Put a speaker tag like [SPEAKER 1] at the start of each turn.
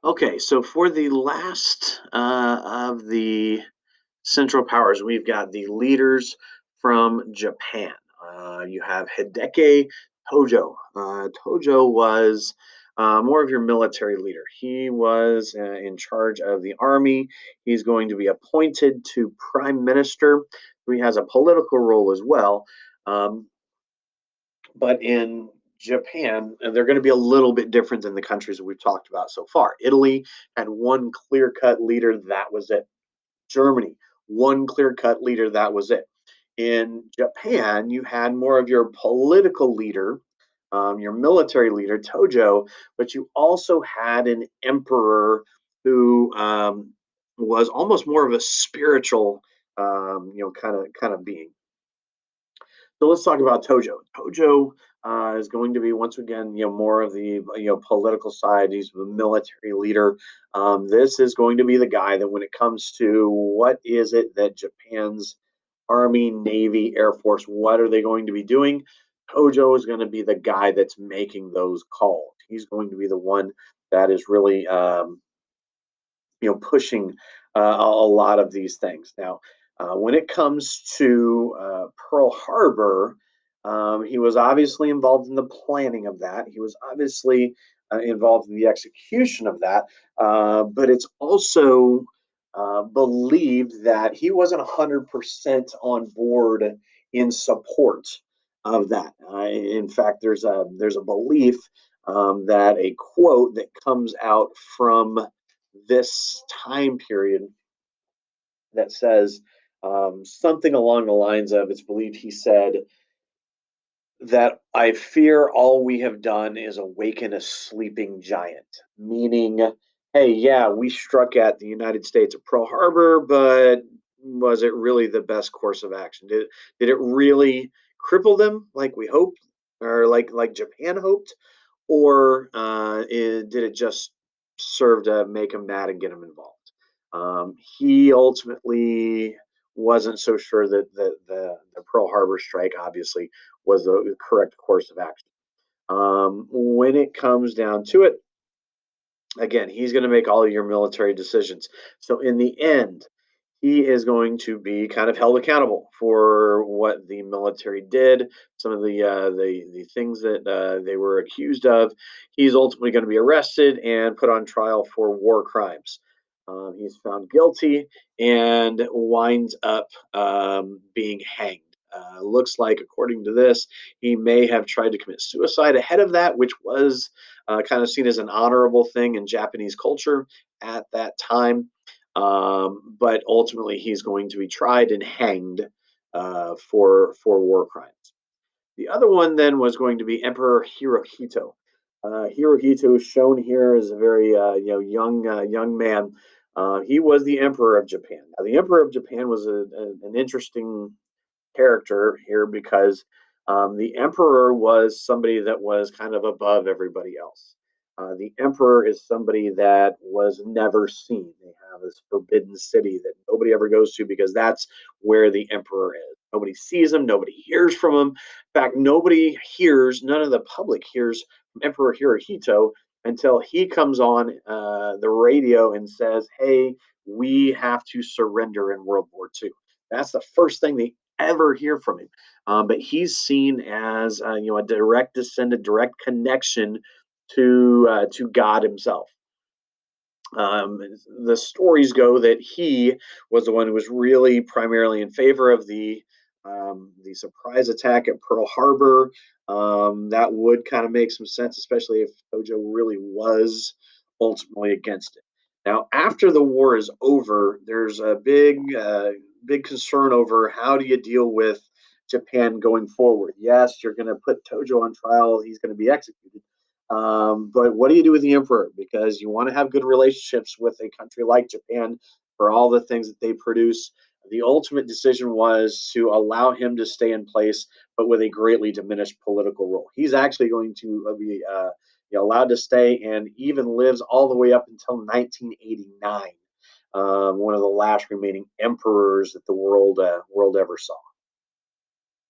[SPEAKER 1] Okay, so for the last of the Central Powers, we've got the leaders from Japan. You have Hideki Tojo. Tojo was more of your military leader. He was in charge of the army. He's going to be appointed to prime minister. He has a political role as well. Um, but in Japan, they're going to be a little bit different than the countries that we've talked about so far. Italy had one clear cut leader, that was it. Germany, one clear cut leader, that was it. In Japan, you had more of your political leader, your military leader, Tojo, but you also had an emperor who was almost more of a spiritual, kind of being. So let's talk about Tojo. Tojo is going to be once again, more of the political side. He's the military leader. This is going to be the guy that, when it comes to what is it that Japan's Army, Navy, Air Force, what are they going to be doing? Tojo is going to be the guy that's making those calls. He's going to be the one that is really pushing a lot of these things. Now, when it comes to Pearl Harbor, he was obviously involved in the planning of that. He was obviously involved in the execution of that. But it's also believed that he wasn't 100% on board in support of that. In fact, there's a belief that a quote that comes out from this time period that says something along the lines of, it's believed he said that I fear all we have done is awaken a sleeping giant, meaning, hey, yeah, we struck at the United States at Pearl Harbor, but was it really the best course of action? Did it really cripple them like we hoped, or like Japan hoped, or did it just serve to make him mad and get him involved? He ultimately wasn't so sure that the Pearl Harbor strike obviously was the correct course of action. When it comes down to it, again, he's going to make all of your military decisions. So in the end, he is going to be kind of held accountable for what the military did, some of the things that they were accused of. He's ultimately going to be arrested and put on trial for war crimes. He's found guilty and winds up being hanged. Looks like, according to this, he may have tried to commit suicide ahead of that, which was kind of seen as an honorable thing in Japanese culture at that time. But ultimately, he's going to be tried and hanged for war crimes. The other one then was going to be Emperor Hirohito. Hirohito is shown here as a very young man. He was the emperor of Japan. Now, the emperor of Japan was an interesting character here because the emperor was somebody that was kind of above everybody else. The emperor is somebody that was never seen. They have this forbidden city that nobody ever goes to because that's where the emperor is. Nobody sees him, nobody hears from him. In fact, none of the public hears from Emperor Hirohito until he comes on the radio and says, "Hey, we have to surrender in World War II." That's the first thing they ever hear from him. But he's seen as a direct descendant, direct connection to God Himself. Um, the stories go that he was the one who was really primarily in favor of the surprise attack at Pearl Harbor. That would kind of make some sense, especially if Tojo really was ultimately against it. Now, after the war is over, there's a big concern over how do you deal with Japan going forward. Yes, you're going to put Tojo on trial; he's going to be executed. But what do you do with the emperor? Because you want to have good relationships with a country like Japan for all the things that they produce. The ultimate decision was to allow him to stay in place, but with a greatly diminished political role. He's actually going to be allowed to stay and even lives all the way up until 1989, one of the last remaining emperors that the world ever saw.